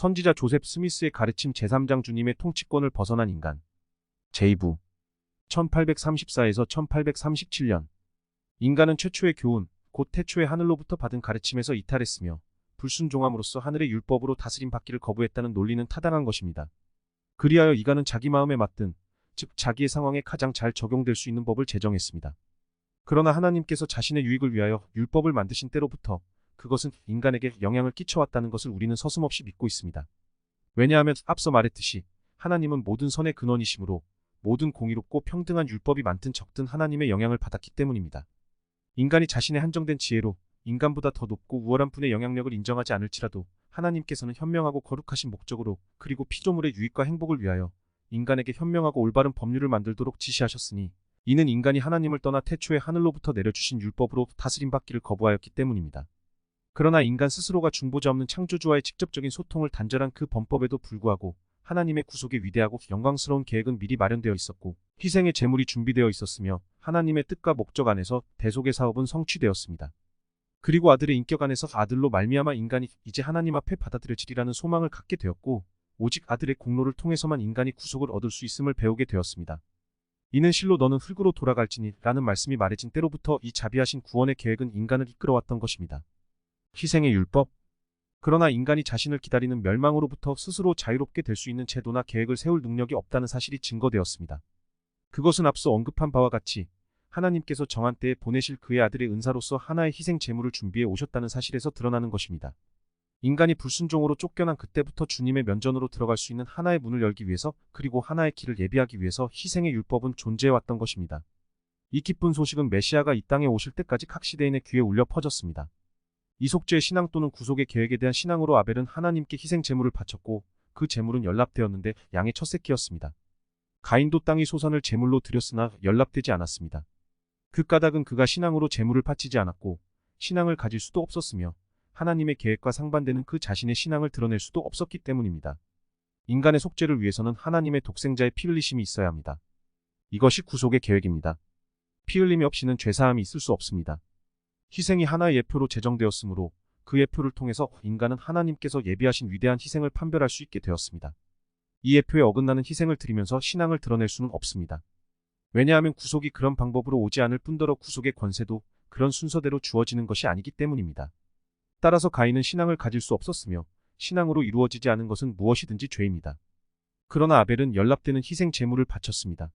선지자 조셉 스미스의 가르침 제3장 주님의 통치권을 벗어난 인간. 제2부 1834에서 1837년 인간은 최초의 교훈, 곧 태초의 하늘로부터 받은 가르침에서 이탈했으며 불순종함으로써 하늘의 율법으로 다스림 받기를 거부했다는 논리는 타당한 것입니다. 그리하여 인간은 자기 마음에 맞든, 즉 자기의 상황에 가장 잘 적용될 수 있는 법을 제정했습니다. 그러나 하나님께서 자신의 유익을 위하여 율법을 만드신 때로부터 그것은 인간에게 영향을 끼쳐왔다는 것을 우리는 서슴없이 믿고 있습니다. 왜냐하면 앞서 말했듯이 하나님은 모든 선의 근원이시므로 모든 공의롭고 평등한 율법이 많든 적든 하나님의 영향을 받았기 때문입니다. 인간이 자신의 한정된 지혜로 인간보다 더 높고 우월한 분의 영향력을 인정하지 않을지라도 하나님께서는 현명하고 거룩하신 목적으로 그리고 피조물의 유익과 행복을 위하여 인간에게 현명하고 올바른 법률을 만들도록 지시하셨으니 이는 인간이 하나님을 떠나 태초에 하늘로부터 내려주신 율법으로 다스림받기를 거부하였기 때문입니다. 그러나 인간 스스로가 중보자 없는 창조주와의 직접적인 소통을 단절한 그 범법에도 불구하고 하나님의 구속의 위대하고 영광스러운 계획은 미리 마련되어 있었고 희생의 제물이 준비되어 있었으며 하나님의 뜻과 목적 안에서 대속의 사업은 성취되었습니다. 그리고 아들의 인격 안에서 아들로 말미암아 인간이 이제 하나님 앞에 받아들여지리라는 소망을 갖게 되었고 오직 아들의 공로를 통해서만 인간이 구속을 얻을 수 있음을 배우게 되었습니다. 이는 실로 너는 흙으로 돌아갈지니 라는 말씀이 말해진 때로부터 이 자비하신 구원의 계획은 인간을 이끌어왔던 것입니다. 희생의 율법. 그러나 인간이 자신을 기다리는 멸망으로부터 스스로 자유롭게 될 수 있는 제도나 계획을 세울 능력이 없다는 사실이 증거되었습니다. 그것은 앞서 언급한 바와 같이 하나님께서 정한 때에 보내실 그의 아들의 은사로서 하나의 희생 제물을 준비해 오셨다는 사실에서 드러나는 것입니다. 인간이 불순종으로 쫓겨난 그때부터 주님의 면전으로 들어갈 수 있는 하나의 문을 열기 위해서 그리고 하나의 길을 예비하기 위해서 희생의 율법은 존재해왔던 것입니다. 이 기쁜 소식은 메시아가 이 땅에 오실 때까지 각 시대인의 귀에 울려 퍼졌습니다. 이속죄의 신앙 또는 구속의 계획에 대한 신앙으로 아벨은 하나님께 희생 제물을 바쳤고 그 제물은 연lap되었는데 양의 첫 새끼였습니다. 가인도 땅의 소산을 제물로 드렸으나 연lap되지 않았습니다. 그 까닭은 그가 신앙으로 제물을 바치지 않았고 신앙을 가질 수도 없었으며 하나님의 계획과 상반되는 그 자신의 신앙을 드러낼 수도 없었기 때문입니다. 인간의 속죄를 위해서는 하나님의 독생자의 피 흘리심이 있어야 합니다. 이것이 구속의 계획입니다. 피 흘림이 없이는 죄사함이 있을 수 없습니다. 희생이 하나의 예표로 제정되었으므로 그 예표를 통해서 인간은 하나님께서 예비하신 위대한 희생을 판별할 수 있게 되었습니다. 이 예표에 어긋나는 희생을 드리면서 신앙을 드러낼 수는 없습니다. 왜냐하면 구속이 그런 방법으로 오지 않을 뿐더러 구속의 권세도 그런 순서대로 주어지는 것이 아니기 때문입니다. 따라서 가인은 신앙을 가질 수 없었으며 신앙으로 이루어지지 않은 것은 무엇이든지 죄입니다. 그러나 아벨은 연lap되는 희생 제물을 바쳤습니다.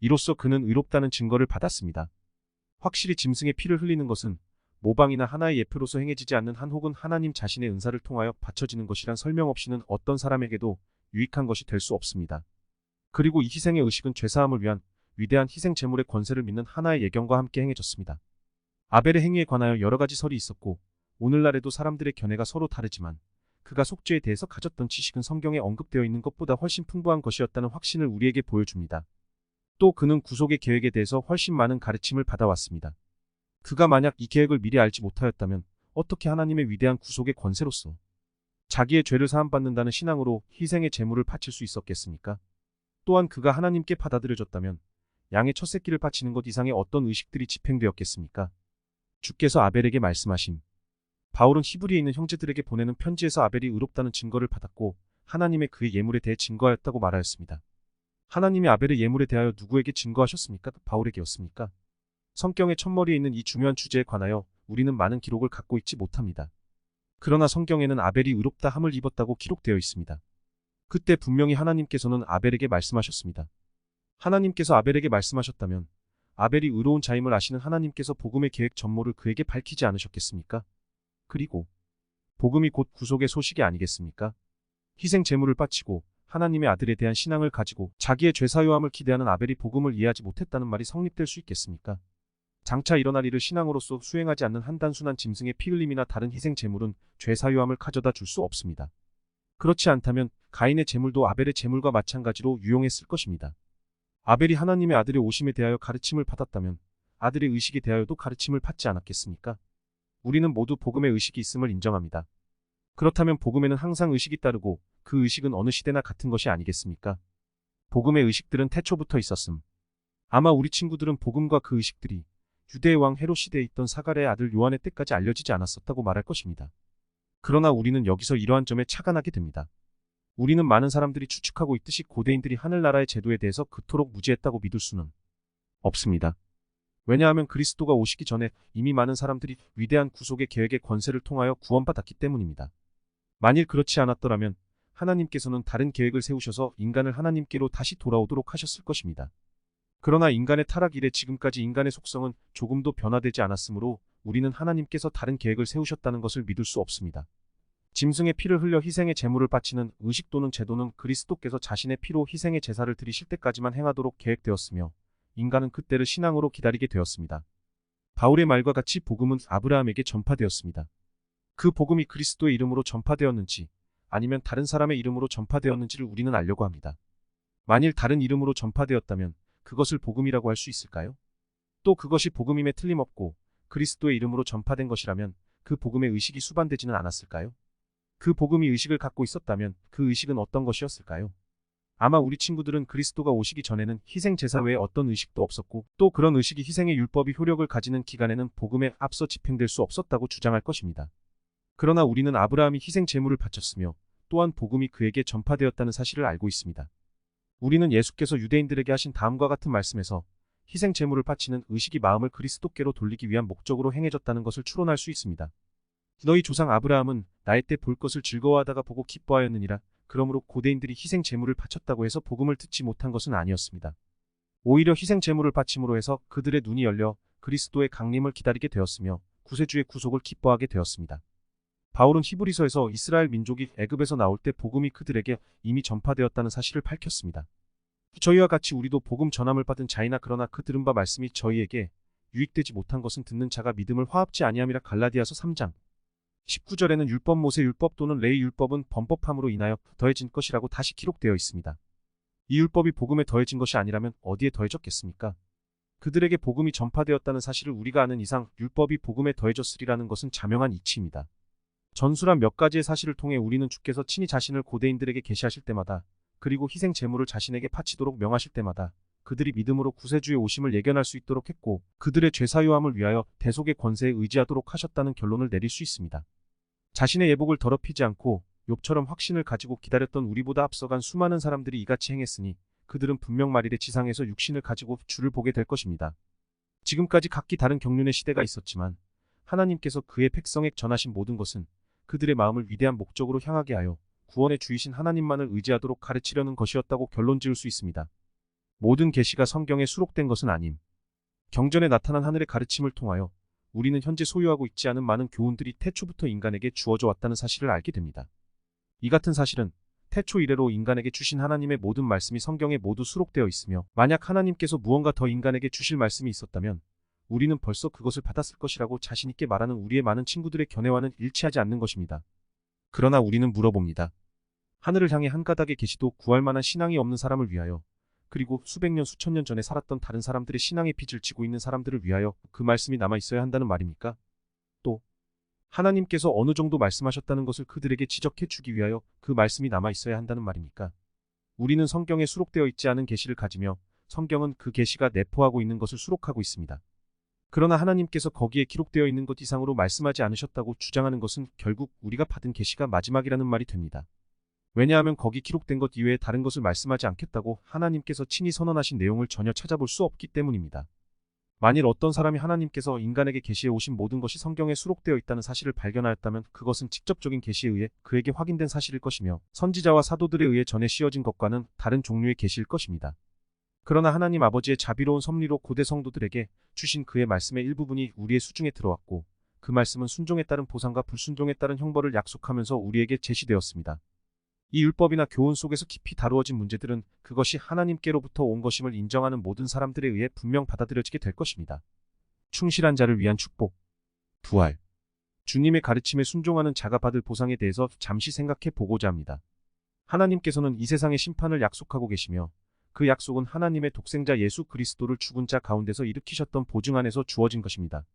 이로써 그는 의롭다는 증거를 받았습니다. 확실히 짐승의 피를 흘리는 것은 모방이나 하나의 예표로서 행해지지 않는 한 혹은 하나님 자신의 은사를 통하여 바쳐지는 것이란 설명 없이는 어떤 사람에게도 유익한 것이 될 수 없습니다. 그리고 이 희생의 의식은 죄사함을 위한 위대한 희생 제물의 권세를 믿는 하나의 예견과 함께 행해졌습니다. 아벨의 행위에 관하여 여러 가지 설이 있었고 오늘날에도 사람들의 견해가 서로 다르지만 그가 속죄에 대해서 가졌던 지식은 성경에 언급되어 있는 것보다 훨씬 풍부한 것이었다는 확신을 우리에게 보여줍니다. 또 그는 구속의 계획에 대해서 훨씬 많은 가르침을 받아왔습니다. 그가 만약 이 계획을 미리 알지 못하였다면 어떻게 하나님의 위대한 구속의 권세로서 자기의 죄를 사함받는다는 신앙으로 희생의 제물을 바칠 수 있었겠습니까? 또한 그가 하나님께 받아들여졌다면 양의 첫 새끼를 바치는 것 이상의 어떤 의식들이 집행되었겠습니까? 주께서 아벨에게 말씀하심. 바울은 히브리에 있는 형제들에게 보내는 편지에서 아벨이 의롭다는 증거를 받았고 하나님의 그의 예물에 대해 증거하였다고 말하였습니다. 하나님이 아벨의 예물에 대하여 누구에게 증거하셨습니까? 바울에게였습니까? 성경의 첫머리에 있는 이 중요한 주제에 관하여 우리는 많은 기록을 갖고 있지 못합니다. 그러나 성경에는 아벨이 의롭다 함을 입었다고 기록되어 있습니다. 그때 분명히 하나님께서는 아벨에게 말씀하셨습니다. 하나님께서 아벨에게 말씀하셨다면 아벨이 의로운 자임을 아시는 하나님께서 복음의 계획 전모를 그에게 밝히지 않으셨겠습니까? 그리고 복음이 곧 구속의 소식이 아니겠습니까? 희생 제물을 바치고 하나님의 아들에 대한 신앙을 가지고 자기의 죄사유함을 기대하는 아벨이 복음을 이해하지 못했다는 말이 성립될 수 있겠습니까? 장차 일어날 일을 신앙으로서 수행하지 않는 한 단순한 짐승의 피 흘림이나 다른 희생 제물은 죄사유함을 가져다 줄 수 없습니다. 그렇지 않다면 가인의 제물도 아벨의 제물과 마찬가지로 유용했을 것입니다. 아벨이 하나님의 아들의 오심에 대하여 가르침을 받았다면 아들의 의식에 대하여도 가르침을 받지 않았겠습니까? 우리는 모두 복음의 의식이 있음을 인정합니다. 그렇다면 복음에는 항상 의식이 따르고 그 의식은 어느 시대나 같은 것이 아니겠습니까? 복음의 의식들은 태초부터 있었음. 아마 우리 친구들은 복음과 그 의식들이 유대의 왕 헤롯 시대에 있던 사갈의 아들 요한의 때까지 알려지지 않았었다고 말할 것입니다. 그러나 우리는 여기서 이러한 점에 착안하게 됩니다. 우리는 많은 사람들이 추측하고 있듯이 고대인들이 하늘나라의 제도에 대해서 그토록 무지했다고 믿을 수는 없습니다. 왜냐하면 그리스도가 오시기 전에 이미 많은 사람들이 위대한 구속의 계획의 권세를 통하여 구원받았기 때문입니다. 만일 그렇지 않았더라면 하나님께서는 다른 계획을 세우셔서 인간을 하나님께로 다시 돌아오도록 하셨을 것입니다. 그러나 인간의 타락 이래 지금까지 인간의 속성은 조금도 변화되지 않았으므로 우리는 하나님께서 다른 계획을 세우셨다는 것을 믿을 수 없습니다. 짐승의 피를 흘려 희생의 제물을 바치는 의식 또는 제도는 그리스도께서 자신의 피로 희생의 제사를 드리실 때까지만 행하도록 계획되었으며 인간은 그때를 신앙으로 기다리게 되었습니다. 바울의 말과 같이 복음은 아브라함에게 전파되었습니다. 그 복음이 그리스도의 이름으로 전파되었는지 아니면 다른 사람의 이름으로 전파되었는지를 우리는 알려고 합니다. 만일 다른 이름으로 전파되었다면 그것을 복음이라고 할 수 있을까요? 또 그것이 복음임에 틀림없고 그리스도의 이름으로 전파된 것이라면 그 복음의 의식이 수반되지는 않았을까요? 그 복음이 의식을 갖고 있었다면 그 의식은 어떤 것이었을까요? 아마 우리 친구들은 그리스도가 오시기 전에는 희생 제사 외에 어떤 의식도 없었고 또 그런 의식이 희생의 율법이 효력을 가지는 기간에는 복음에 앞서 집행될 수 없었다고 주장할 것입니다. 그러나 우리는 아브라함이 희생 제물을 바쳤으며 또한 복음이 그에게 전파되었다는 사실을 알고 있습니다. 우리는 예수께서 유대인들에게 하신 다음과 같은 말씀에서 희생 제물을 바치는 의식이 마음을 그리스도께로 돌리기 위한 목적으로 행해졌다는 것을 추론할 수 있습니다. 너희 조상 아브라함은 나의 때 볼 것을 즐거워하다가 보고 기뻐하였느니라. 그러므로 고대인들이 희생 제물을 바쳤다고 해서 복음을 듣지 못한 것은 아니었습니다. 오히려 희생 제물을 바침으로 해서 그들의 눈이 열려 그리스도의 강림을 기다리게 되었으며 구세주의 구속을 기뻐하게 되었습니다. 바울은 히브리서에서 이스라엘 민족이 애굽에서 나올 때 복음이 그들에게 이미 전파되었다는 사실을 밝혔습니다. 저희와 같이 우리도 복음 전함을 받은 자이나 그러나 그 들은 바 말씀이 저희에게 유익되지 못한 것은 듣는 자가 믿음을 화합지 아니함이라. 갈라디아서 3장 19절에는 율법 모세 율법 또는 레위 율법은 범법함으로 인하여 더해진 것이라고 다시 기록되어 있습니다. 이 율법이 복음에 더해진 것이 아니라면 어디에 더해졌겠습니까? 그들에게 복음이 전파되었다는 사실을 우리가 아는 이상 율법이 복음에 더해졌으리라는 것은 자명한 이치입니다. 전술한 몇 가지의 사실을 통해 우리는 주께서 친히 자신을 고대인들에게 계시하실 때마다 그리고 희생 제물을 자신에게 바치도록 명하실 때마다 그들이 믿음으로 구세주의 오심을 예견할 수 있도록 했고 그들의 죄사유함을 위하여 대속의 권세에 의지하도록 하셨다는 결론을 내릴 수 있습니다. 자신의 예복을 더럽히지 않고 욥처럼 확신을 가지고 기다렸던 우리보다 앞서간 수많은 사람들이 이같이 행했으니 그들은 분명 말일에 지상에서 육신을 가지고 주를 보게 될 것입니다. 지금까지 각기 다른 경륜의 시대가 있었지만 하나님께서 그의 백성에 전하신 모든 것은 그들의 마음을 위대한 목적으로 향하게 하여 구원의 주이신 하나님만을 의지하도록 가르치려는 것이었다고 결론 지을 수 있습니다. 모든 계시가 성경에 수록된 것은 아님. 경전에 나타난 하늘의 가르침을 통하여 우리는 현재 소유하고 있지 않은 많은 교훈들이 태초부터 인간에게 주어져 왔다는 사실을 알게 됩니다. 이 같은 사실은 태초 이래로 인간에게 주신 하나님의 모든 말씀이 성경에 모두 수록되어 있으며 만약 하나님께서 무언가 더 인간에게 주실 말씀이 있었다면 우리는 벌써 그것을 받았을 것이라고 자신있게 말하는 우리의 많은 친구들의 견해와는 일치하지 않는 것입니다. 그러나 우리는 물어봅니다. 하늘을 향해 한 가닥의 계시도 구할 만한 신앙이 없는 사람을 위하여 그리고 수백 년 수천 년 전에 살았던 다른 사람들의 신앙의 빚을 지고 있는 사람들을 위하여 그 말씀이 남아 있어야 한다는 말입니까? 또 하나님께서 어느 정도 말씀하셨다는 것을 그들에게 지적해 주기 위하여 그 말씀이 남아 있어야 한다는 말입니까? 우리는 성경에 수록되어 있지 않은 계시를 가지며 성경은 그 계시가 내포하고 있는 것을 수록하고 있습니다. 그러나 하나님께서 거기에 기록되어 있는 것 이상으로 말씀하지 않으셨다고 주장하는 것은 결국 우리가 받은 계시가 마지막이라는 말이 됩니다. 왜냐하면 거기 기록된 것 이외에 다른 것을 말씀하지 않겠다고 하나님께서 친히 선언하신 내용을 전혀 찾아볼 수 없기 때문입니다. 만일 어떤 사람이 하나님께서 인간에게 계시해 오신 모든 것이 성경에 수록되어 있다는 사실을 발견하였다면 그것은 직접적인 계시에 의해 그에게 확인된 사실일 것이며 선지자와 사도들에 의해 전해 씌어진 것과는 다른 종류의 계시일 것입니다. 그러나 하나님 아버지의 자비로운 섭리로 고대 성도들에게 주신 그의 말씀의 일부분이 우리의 수중에 들어왔고 그 말씀은 순종에 따른 보상과 불순종에 따른 형벌을 약속하면서 우리에게 제시되었습니다. 이 율법이나 교훈 속에서 깊이 다루어진 문제들은 그것이 하나님께로부터 온 것임을 인정하는 모든 사람들에 의해 분명 받아들여지게 될 것입니다. 충실한 자를 위한 축복, 부활, 주님의 가르침에 순종하는 자가 받을 보상에 대해서 잠시 생각해 보고자 합니다. 하나님께서는 이 세상의 심판을 약속하고 계시며 그 약속은 하나님의 독생자 예수 그리스도를 죽은 자 가운데서 일으키셨던 보증 안에서 주어진 것입니다.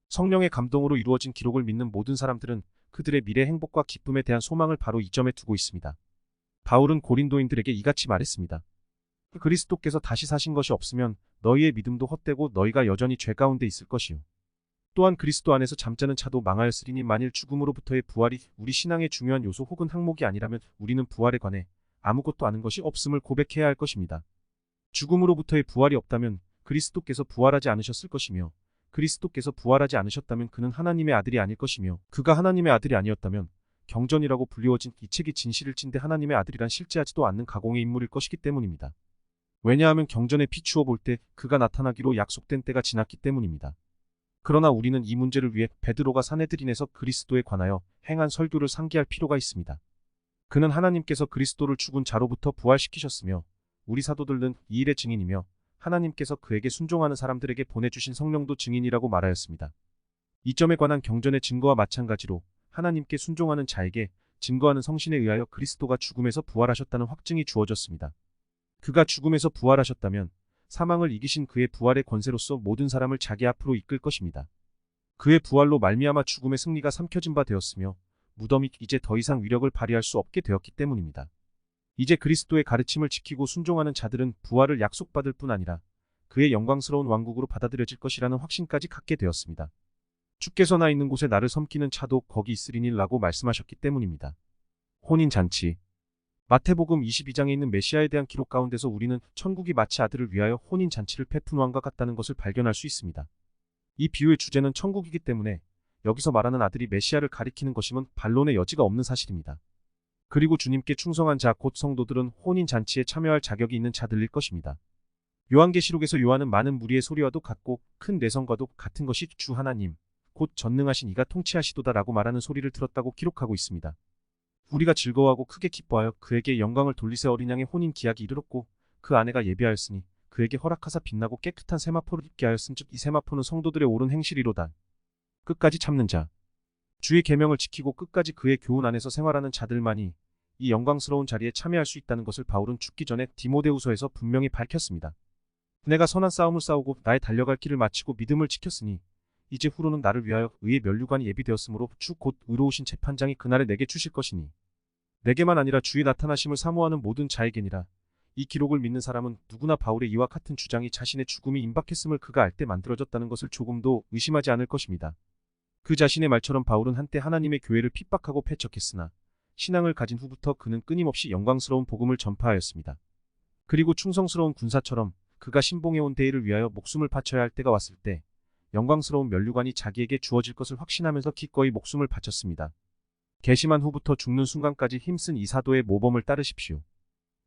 성령의 감동으로 이루어진 기록을 믿는 모든 사람들은 그들의 미래 행복과 기쁨에 대한 소망을 바로 이 점에 두고 있습니다. 바울은 고린도인들에게 이같이 말했습니다. 그리스도께서 다시 사신 것이 없으면 너희의 믿음도 헛되고 너희가 여전히 죄 가운데 있을 것이요. 또한 그리스도 안에서 잠자는 자도 망하였으리니 만일 죽음으로부터의 부활이 우리 신앙의 중요한 요소 혹은 항목이 아니라면 우리는 부활에 관해 아무것도 아는 것이 없음을 고백해야 할 것입니다. 죽음으로부터의 부활이 없다면 그리스도께서 부활하지 않으셨을 것이며 그리스도께서 부활하지 않으셨다면 그는 하나님의 아들이 아닐 것이며 그가 하나님의 아들이 아니었다면 경전이라고 불리워진 이 책이 진실일진데 하나님의 아들이란 실제하지도 않는 가공의 인물일 것이기 때문입니다. 왜냐하면 경전에 비추어 볼 때 그가 나타나기로 약속된 때가 지났기 때문입니다. 그러나 우리는 이 문제를 위해 베드로가 사내들인에서 그리스도에 관하여 행한 설교를 상기할 필요가 있습니다. 그는 하나님께서 그리스도를 죽은 자로부터 부활시키셨으며 우리 사도들은 이 일의 증인이며 하나님께서 그에게 순종하는 사람들에게 보내주신 성령도 증인이라고 말하였습니다. 이 점에 관한 경전의 증거와 마찬가지로 하나님께 순종하는 자에게 증거하는 성신에 의하여 그리스도가 죽음에서 부활하셨다는 확증이 주어졌습니다. 그가 죽음에서 부활하셨다면 사망을 이기신 그의 부활의 권세로서 모든 사람을 자기 앞으로 이끌 것입니다. 그의 부활로 말미암아 죽음의 승리가 삼켜진 바 되었으며 무덤이 이제 더 이상 위력을 발휘할 수 없게 되었기 때문입니다. 이제 그리스도의 가르침을 지키고 순종하는 자들은 부활을 약속받을 뿐 아니라 그의 영광스러운 왕국으로 받아들여질 것이라는 확신까지 갖게 되었습니다. 주께서 나 있는 곳에 나를 섬기는 자도 거기 있으리니 라고 말씀하셨기 때문입니다. 혼인잔치. 마태복음 22장에 있는 메시아에 대한 기록 가운데서 우리는 천국이 마치 아들을 위하여 혼인잔치를 베푼 왕과 같다는 것을 발견할 수 있습니다. 이 비유의 주제는 천국이기 때문에 여기서 말하는 아들이 메시아를 가리키는 것임은 반론의 여지가 없는 사실입니다. 그리고 주님께 충성한 자 곧 성도들은 혼인잔치에 참여할 자격이 있는 자들일 것입니다. 요한계시록에서 요한은 많은 무리의 소리와도 같고 큰 내성과도 같은 것이 주 하나님 곧 전능하신 이가 통치하시도다 라고 말하는 소리를 들었다고 기록하고 있습니다. 우리가 즐거워하고 크게 기뻐하여 그에게 영광을 돌리세 어린 양의 혼인 기약이 이르렀고 그 아내가 예비하였으니 그에게 허락하사 빛나고 깨끗한 세마포를 입게 하였음즉 이 세마포는 성도들의 옳은 행실이로다. 끝까지 참는 자. 주의 계명을 지키고 끝까지 그의 교훈 안에서 생활하는 자들만이 이 영광스러운 자리에 참여할 수 있다는 것을 바울은 죽기 전에 디모데후서에서 분명히 밝혔습니다. 내가 선한 싸움을 싸우고 나의 달려갈 길을 마치고 믿음을 지켰으니 이제 후로는 나를 위하여 의의 면류관이 예비되었으므로 주 곧 의로우신 재판장이 그날에 내게 주실 것이니 내게만 아니라 주의 나타나심을 사모하는 모든 자에게니라. 이 기록을 믿는 사람은 누구나 바울의 이와 같은 주장이 자신의 죽음이 임박했음을 그가 알 때 만들어졌다는 것을 조금도 의심하지 않을 것입니다. 그 자신의 말처럼 바울은 한때 하나님의 교회를 핍박하고 패척했으나 신앙을 가진 후부터 그는 끊임없이 영광스러운 복음을 전파하였습니다. 그리고 충성스러운 군사처럼 그가 신봉해온 대의를 위하여 목숨을 바쳐야 할 때가 왔을 때 영광스러운 면류관이 자기에게 주어질 것을 확신하면서 기꺼이 목숨을 바쳤습니다. 개심한 후부터 죽는 순간까지 힘쓴 이 사도의 모범을 따르십시오.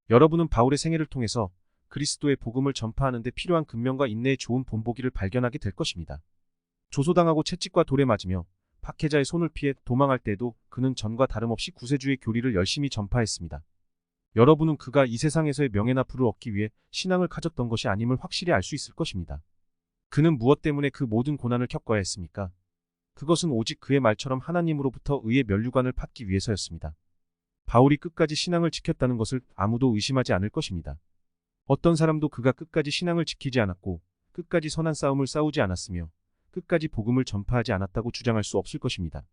여러분은 바울의 생애를 통해서 그리스도의 복음을 전파하는 데 필요한 근면과 인내의 좋은 본보기를 발견하게 될 것입니다. 조소당하고 채찍과 돌에 맞으며 박해자의 손을 피해 도망할 때에도 그는 전과 다름없이 구세주의 교리를 열심히 전파했습니다. 여러분은 그가 이 세상에서의 명예나 부를 얻기 위해 신앙을 가졌던 것이 아님을 확실히 알 수 있을 것입니다. 그는 무엇 때문에 그 모든 고난을 겪어야 했습니까? 그것은 오직 그의 말처럼 하나님으로부터 의의 면류관을 받기 위해서였습니다. 바울이 끝까지 신앙을 지켰다는 것을 아무도 의심하지 않을 것입니다. 어떤 사람도 그가 끝까지 신앙을 지키지 않았고 끝까지 선한 싸움을 싸우지 않았으며 끝까지 복음을 전파하지 않았다고 주장할 수 없을 것입니다.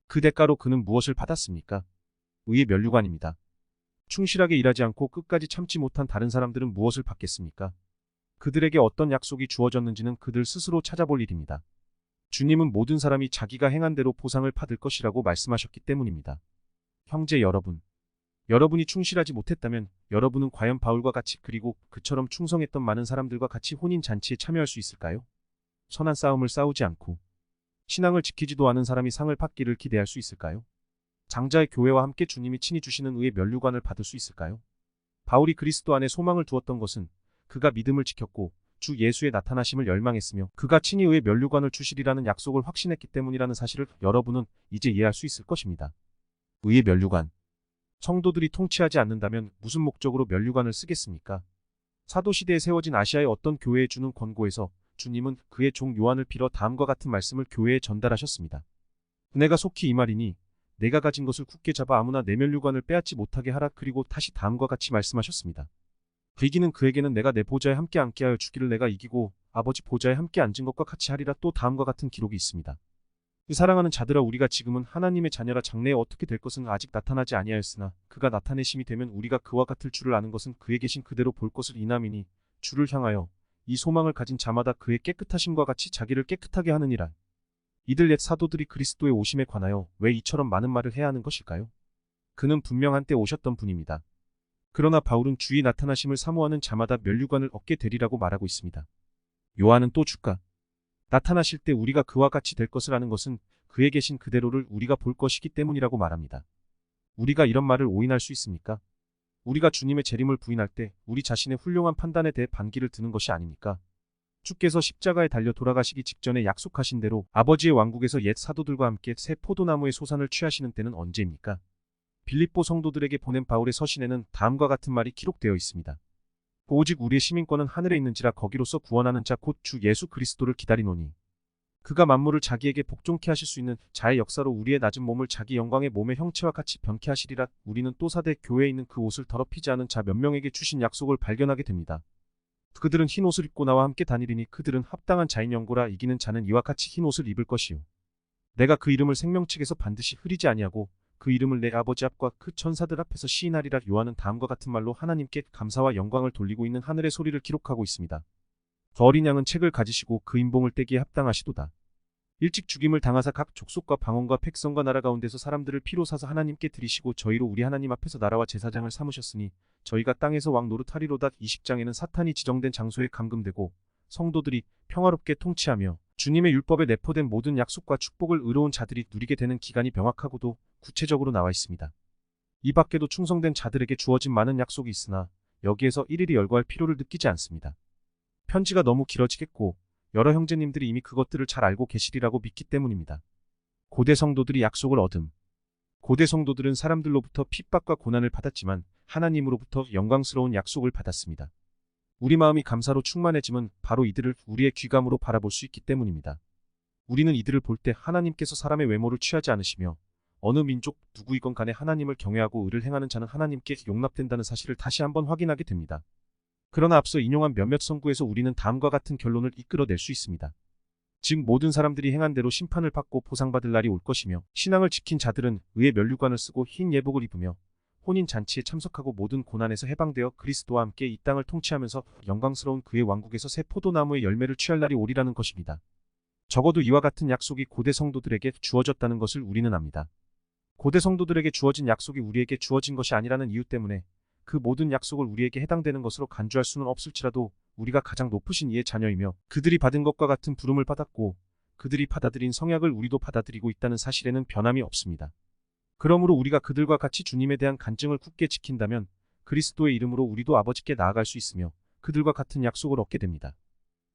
그 대가로 그는 무엇을 받았습니까? 의의 면류관입니다. 충실하게 일하지 않고 끝까지 참지 못한 다른 사람들은 무엇을 받겠습니까? 그들에게 어떤 약속이 주어졌는지는 그들 스스로 찾아볼 일입니다. 주님은 모든 사람이 자기가 행한 대로 보상을 받을 것이라고 말씀하셨기 때문입니다. 형제 여러분, 여러분이 충실하지 못했다면 여러분은 과연 바울과 같이 그리고 그처럼 충성했던 많은 사람들과 같이 혼인잔치에 참여할 수 있을까요? 선한 싸움을 싸우지 않고 신앙을 지키지도 않은 사람이 상을 받기를 기대할 수 있을까요? 장자의 교회와 함께 주님이 친히 주시는 의의 면류관을 받을 수 있을까요? 바울이 그리스도 안에 소망을 두었던 것은 그가 믿음을 지켰고 주 예수의 나타나심을 열망했으며 그가 친히 의의 면류관을 주시리라는 약속을 확신했기 때문이라는 사실을 여러분은 이제 이해할 수 있을 것입니다. 의의 면류관. 성도들이 통치하지 않는다면 무슨 목적으로 면류관을 쓰겠습니까? 사도시대에 세워진 아시아의 어떤 교회에 주는 권고에서 주님은 그의 종 요한을 빌어 다음과 같은 말씀을 교회에 전달하셨습니다. 내가 속히 이 말이니 내가 가진 것을 굳게 잡아 아무나 내 면류관을 빼앗지 못하게 하라. 그리고 다시 다음과 같이 말씀하셨습니다. 이기는 그에게는 내가 내 보좌에 함께 앉게 하여 주기를 내가 이기고 아버지 보좌에 함께 앉은 것과 같이 하리라. 또 다음과 같은 기록이 있습니다. 사랑하는 자들아, 우리가 지금은 하나님의 자녀라. 장래에 어떻게 될 것은 아직 나타나지 아니하였으나 그가 나타내심이 되면 우리가 그와 같을 줄을 아는 것은 그에 계신 그대로 볼 것을 이남이니 주를 향하여 이 소망을 가진 자마다 그의 깨끗하심과 같이 자기를 깨끗하게 하느니라. 이들 옛 사도들이 그리스도의 오심에 관하여 왜 이처럼 많은 말을 해야 하는 것일까요? 그는 분명 한때 오셨던 분입니다. 그러나 바울은 주의 나타나심을 사모하는 자마다 면류관을 얻게 되리라고 말하고 있습니다. 요한은 또 주가 나타나실 때 우리가 그와 같이 될 것을 아는 것은 그에 계신 그대로를 우리가 볼 것이기 때문이라고 말합니다. 우리가 이런 말을 오인할 수 있습니까? 우리가 주님의 재림을 부인할 때 우리 자신의 훌륭한 판단에 대해 반기를 드는 것이 아닙니까? 주께서 십자가에 달려 돌아가시기 직전에 약속하신 대로 아버지의 왕국에서 옛 사도들과 함께 새 포도나무의 소산을 취하시는 때는 언제입니까? 빌립보 성도들에게 보낸 바울의 서신에는 다음과 같은 말이 기록되어 있습니다. 오직 우리의 시민권은 하늘에 있는지라 거기로서 구원하는 자 곧 주 예수 그리스도를 기다리노니 그가 만물을 자기에게 복종케 하실 수 있는 자의 역사로 우리의 낮은 몸을 자기 영광의 몸의 형체와 같이 변케 하시리라. 우리는 또 사대 교회에 있는 그 옷을 더럽히지 않은 자 몇 명에게 주신 약속을 발견하게 됩니다. 그들은 흰 옷을 입고 나와 함께 다니리니 그들은 합당한 자인 영고라. 이기는 자는 이와 같이 흰 옷을 입을 것이요 내가 그 이름을 생명책에서 반드시 흐리지 아니하고 그 이름을 내 아버지 앞과 그 천사들 앞에서 시인하리라. 요한은 다음과 같은 말로 하나님께 감사와 영광을 돌리고 있는 하늘의 소리를 기록하고 있습니다. 어린 양은 책을 가지시고 그 인봉을 떼기에 합당하시도다. 일찍 죽임을 당하사 각 족속과 방언과 백성과 나라 가운데서 사람들을 피로 사서 하나님께 드리시고 저희로 우리 하나님 앞에서 나라와 제사장을 삼으셨으니 저희가 땅에서 왕 노릇하리로다. 20장에는 사탄이 지정된 장소에 감금되고 성도들이 평화롭게 통치하며 주님의 율법에 내포된 모든 약속과 축복을 의로운 자들이 누리게 되는 기간이 명확하고도 구체적으로 나와 있습니다. 이 밖에도 충성된 자들에게 주어진 많은 약속이 있으나 여기에서 일일이 열거할 필요를 느끼지 않습니다. 편지가 너무 길어지겠고 여러 형제님들이 이미 그것들을 잘 알고 계시리라고 믿기 때문입니다. 고대 성도들이 약속을 얻음. 고대 성도들은 사람들로부터 핍박과 고난을 받았지만 하나님으로부터 영광스러운 약속을 받았습니다. 우리 마음이 감사로 충만해짐은 바로 이들을 우리의 귀감으로 바라볼 수 있기 때문입니다. 우리는 이들을 볼 때 하나님께서 사람의 외모를 취하지 않으시며 어느 민족 누구이건 간에 하나님을 경외하고 의를 행하는 자는 하나님께 용납된다는 사실을 다시 한번 확인하게 됩니다. 그러나 앞서 인용한 몇몇 성구에서 우리는 다음과 같은 결론을 이끌어낼 수 있습니다. 즉 모든 사람들이 행한 대로 심판을 받고 보상받을 날이 올 것이며 신앙을 지킨 자들은 의의 면류관을 쓰고 흰 예복을 입으며 혼인잔치에 참석하고 모든 고난에서 해방되어 그리스도와 함께 이 땅을 통치하면서 영광스러운 그의 왕국에서 새 포도나무의 열매를 취할 날이 오리라는 것입니다. 적어도 이와 같은 약속이 고대 성도들에게 주어졌다는 것을 우리는 압니다. 고대 성도들에게 주어진 약속이 우리에게 주어진 것이 아니라는 이유 때문에 그 모든 약속을 우리에게 해당되는 것으로 간주할 수는 없을지라도 우리가 가장 높으신 이의 자녀이며 그들이 받은 것과 같은 부름을 받았고 그들이 받아들인 성약을 우리도 받아들이고 있다는 사실에는 변함이 없습니다. 그러므로 우리가 그들과 같이 주님에 대한 간증을 굳게 지킨다면 그리스도의 이름으로 우리도 아버지께 나아갈 수 있으며 그들과 같은 약속을 얻게 됩니다.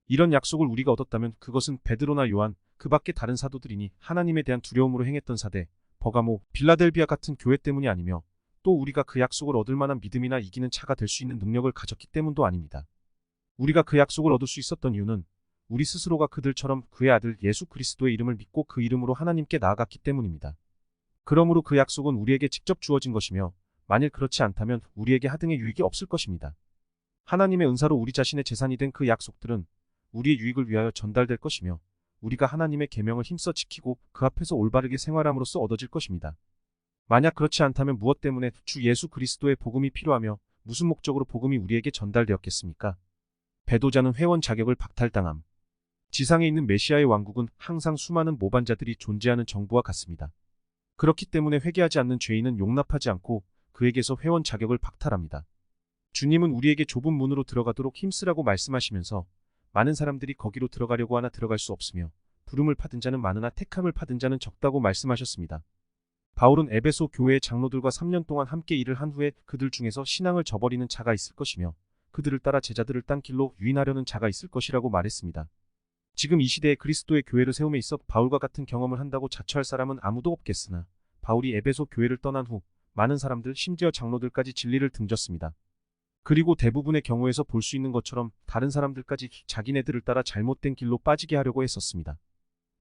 이런 약속을 우리가 얻었다면 그것은 베드로나 요한, 그 밖에 다른 사도들이니 하나님에 대한 두려움으로 행했던 사대, 버가모, 빌라델비아 같은 교회 때문이 아니며 또 우리가 그 약속을 얻을 만한 믿음이나 이기는 차가 될 수 있는 능력을 가졌기 때문도 아닙니다. 우리가 그 약속을 얻을 수 있었던 이유는 우리 스스로가 그들처럼 그의 아들 예수 그리스도의 이름을 믿고 그 이름으로 하나님께 나아갔기 때문입니다. 그러므로 그 약속은 우리에게 직접 주어진 것이며 만일 그렇지 않다면 우리에게 하등의 유익이 없을 것입니다. 하나님의 은사로 우리 자신의 재산이 된 그 약속들은 우리의 유익을 위하여 전달될 것이며 우리가 하나님의 계명을 힘써 지키고 그 앞에서 올바르게 생활함으로써 얻어질 것입니다. 만약 그렇지 않다면 무엇 때문에 주 예수 그리스도의 복음이 필요하며 무슨 목적으로 복음이 우리에게 전달되었겠습니까? 배도자는 회원 자격을 박탈당함. 지상에 있는 메시아의 왕국은 항상 수많은 모반자들이 존재하는 정부와 같습니다. 그렇기 때문에 회개하지 않는 죄인은 용납하지 않고 그에게서 회원 자격을 박탈합니다. 주님은 우리에게 좁은 문으로 들어가도록 힘쓰라고 말씀하시면서 많은 사람들이 거기로 들어가려고 하나 들어갈 수 없으며 부름을 받은 자는 많으나 택함을 받은 자는 적다고 말씀하셨습니다. 바울은 에베소 교회의 장로들과 3년 동안 함께 일을 한 후에 그들 중에서 신앙을 저버리는 자가 있을 것이며 그들을 따라 제자들을 딴 길로 유인하려는 자가 있을 것이라고 말했습니다. 지금 이 시대에 그리스도의 교회를 세움에 있어 바울과 같은 경험을 한다고 자처할 사람은 아무도 없겠으나 바울이 에베소 교회를 떠난 후 많은 사람들 심지어 장로들까지 진리를 등졌습니다. 그리고 대부분의 경우에서 볼 수 있는 것처럼 다른 사람들까지 자기네들을 따라 잘못된 길로 빠지게 하려고 했었습니다.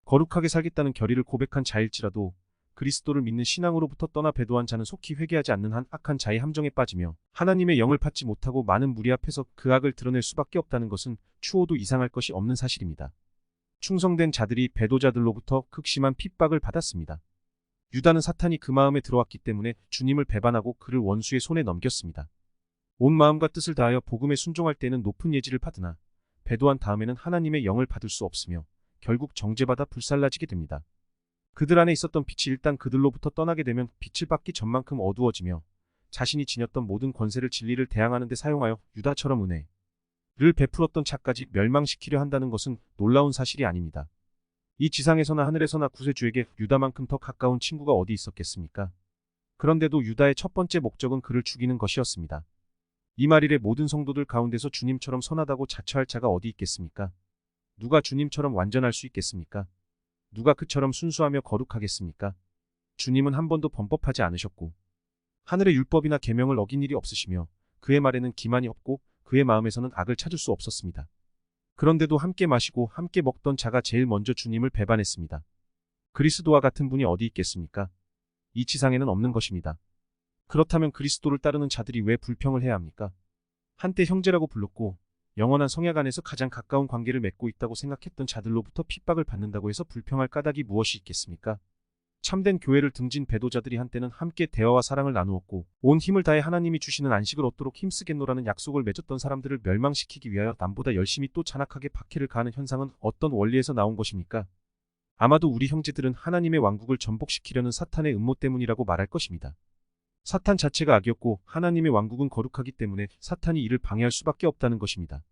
거룩하게 살겠다는 결의를 고백한 자일지라도 그리스도를 믿는 신앙으로부터 떠나 배도한 자는 속히 회개하지 않는 한 악한 자의 함정에 빠지며 하나님의 영을 받지 못하고 많은 무리 앞에서 그 악을 드러낼 수밖에 없다는 것은 추호도 이상할 것이 없는 사실입니다. 충성된 자들이 배도자들로부터 극심한 핍박을 받았습니다. 유다는 사탄이 그 마음에 들어왔기 때문에 주님을 배반하고 그를 원수의 손에 넘겼습니다. 온 마음과 뜻을 다하여 복음에 순종할 때는 높은 예지를 받으나 배도한 다음에는 하나님의 영을 받을 수 없으며 결국 정죄받아 불살라지게 됩니다. 그들 안에 있었던 빛이 일단 그들로부터 떠나게 되면 빛을 받기 전만큼 어두워지며 자신이 지녔던 모든 권세를 진리를 대항하는 데 사용하여 유다처럼 은혜를 베풀었던 자까지 멸망시키려 한다는 것은 놀라운 사실이 아닙니다. 이 지상에서나 하늘에서나 구세주에게 유다만큼 더 가까운 친구가 어디 있었겠습니까? 그런데도 유다의 첫 번째 목적은 그를 죽이는 것이었습니다. 이 말일에 모든 성도들 가운데서 주님처럼 선하다고 자처할 자가 어디 있겠습니까? 누가 주님처럼 완전할 수 있겠습니까? 누가 그처럼 순수하며 거룩하겠습니까? 주님은 한 번도 범법하지 않으셨고 하늘의 율법이나 계명을 어긴 일이 없으시며 그의 말에는 기만이 없고 그의 마음에서는 악을 찾을 수 없었습니다. 그런데도 함께 마시고 함께 먹던 자가 제일 먼저 주님을 배반했습니다. 그리스도와 같은 분이 어디 있겠습니까? 이 지상에는 없는 것입니다. 그렇다면 그리스도를 따르는 자들이 왜 불평을 해야 합니까? 한때 형제라고 불렀고 영원한 성약 안에서 가장 가까운 관계를 맺고 있다고 생각했던 자들로부터 핍박을 받는다고 해서 불평할 까닭이 무엇이 있겠습니까? 참된 교회를 등진 배도자들이 한때는 함께 대화와 사랑을 나누었고 온 힘을 다해 하나님이 주시는 안식을 얻도록 힘쓰겠노라는 약속을 맺었던 사람들을 멸망시키기 위하여 남보다 열심히 또 잔악하게 박해를 가하는 현상은 어떤 원리에서 나온 것입니까? 아마도 우리 형제들은 하나님의 왕국을 전복시키려는 사탄의 음모 때문이라고 말할 것입니다. 사탄 자체가 악이었고 하나님의 왕국은 거룩하기 때문에 사탄이 이를 방해할 수밖에 없다는 것입니다.